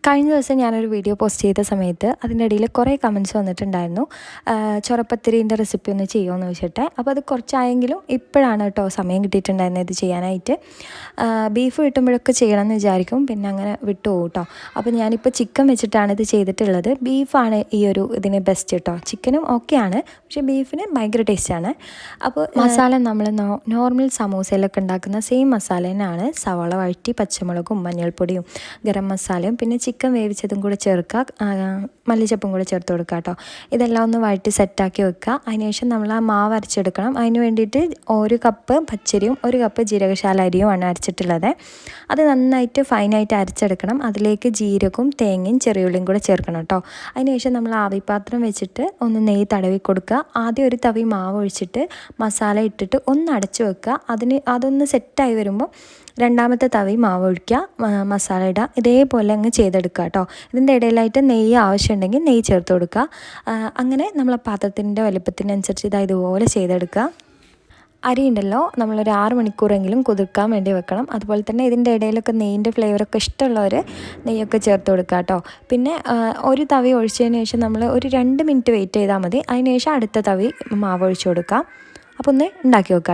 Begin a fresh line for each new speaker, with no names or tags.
കഴിഞ്ഞ ദിവസം ഞാനൊരു വീഡിയോ പോസ്റ്റ് ചെയ്ത സമയത്ത് അതിൻ്റെ ഇടയിൽ കുറേ കമൻറ്റ്സ് വന്നിട്ടുണ്ടായിരുന്നു. ചൊറപ്പത്തിരീൻ്റെ റെസിപ്പി ഒന്ന് ചെയ്യുമോയെന്ന് ചോദിച്ചിട്ട്. അപ്പോൾ അത് കുറച്ചായെങ്കിലും ഇപ്പോഴാണ് കേട്ടോ സമയം കിട്ടിയിട്ടുണ്ടായിരുന്നത് ഇത് ചെയ്യാനായിട്ട്. ബീഫ് കിട്ടുമ്പോഴൊക്കെ ചെയ്യണമെന്ന് വിചാരിക്കും, പിന്നെ അങ്ങനെ വിട്ടുപോകും കേട്ടോ. അപ്പോൾ ഞാനിപ്പോൾ ചിക്കൻ വെച്ചിട്ടാണ് ഇത് ചെയ്തിട്ടുള്ളത്. ബീഫാണ് ഈ ഒരു ഇതിന് ബെസ്റ്റ് കേട്ടോ. ചിക്കനും ഓക്കെയാണ്, പക്ഷേ ബീഫിന് ഭയങ്കര ടേസ്റ്റാണ്. അപ്പോൾ മസാല നമ്മൾ നോർമൽ സമൂസയിലൊക്കെ ഉണ്ടാക്കുന്ന സെയിം മസാല തന്നെയാണ്. സവാള വഴറ്റി പച്ചമുളകും മഞ്ഞൾപ്പൊടിയും ഗരം മസാലയും പിന്നെ ചിക്കൻ വേവിച്ചതും കൂടെ ചേർക്കുക, മല്ലിച്ചപ്പും കൂടെ ചേർത്ത് കൊടുക്കുക കേട്ടോ. ഇതെല്ലാം ഒന്ന് വഴറ്റി സെറ്റാക്കി വെക്കുക. അതിനുശേഷം നമ്മൾ ആ മാവ് അരച്ചെടുക്കണം. അതിന് വേണ്ടിയിട്ട് 1 കപ്പ് പച്ചരിയും 1 കപ്പ് ജീരകശാല അരിയുമാണ് അരച്ചിട്ടുള്ളത്. അത് നന്നായിട്ട് ഫൈനായിട്ട് അരച്ചെടുക്കണം. അതിലേക്ക് ജീരകവും തേങ്ങയും ചെറിയുള്ളിയും കൂടെ ചേർക്കണം കേട്ടോ. അതിനുശേഷം നമ്മൾ ആവിപാത്രം വെച്ചിട്ട് ഒന്ന് നെയ്യ് തടവി കൊടുക്കുക. ആദ്യം ഒരു തവി മാവ് ഒഴിച്ചിട്ട് മസാല ഇട്ടിട്ട് ഒന്ന് അടച്ചു വെക്കുക. അതൊന്ന് സെറ്റായി വരുമ്പോൾ രണ്ടാമത്തെ തവി മാവ് ഒഴിക്കുക, മസാല ഇടുക. ഇതേപോലെ അങ്ങ് ചെയ്തെടുക്കുക കേട്ടോ. ഇതിൻ്റെ ഇടയിലായിട്ട് നെയ്യ് ആവശ്യമുണ്ടെങ്കിൽ നെയ്യ് ചേർത്ത് കൊടുക്കുക. അങ്ങനെ നമ്മൾ പാത്രത്തിൻ്റെ വലുപ്പത്തിനനുസരിച്ച് ഇതുപോലെ ചെയ്തെടുക്കുക. അരി ഉണ്ടല്ലോ, നമ്മളൊരു 6 മണിക്കൂറെങ്കിലും കുതിർക്കാൻ വേണ്ടി വെക്കണം. അതുപോലെ തന്നെ ഇതിൻ്റെ ഇടയിലൊക്കെ നെയ്യിൻ്റെ ഫ്ലേവറൊക്കെ ഇഷ്ടമുള്ളവർ നെയ്യൊക്കെ ചേർത്ത് കൊടുക്കുക കേട്ടോ. പിന്നെ ഒരു തവി ഒഴിച്ചതിന് ശേഷം നമ്മൾ ഒരു 2 മിനിറ്റ് വെയിറ്റ് ചെയ്താൽ മതി. അതിന് ശേഷം അടുത്ത തവി മാവ് ഒഴിച്ച് കൊടുക്കുക. അപ്പോൾ ഒന്ന് ഉണ്ടാക്കി വെക്കുക.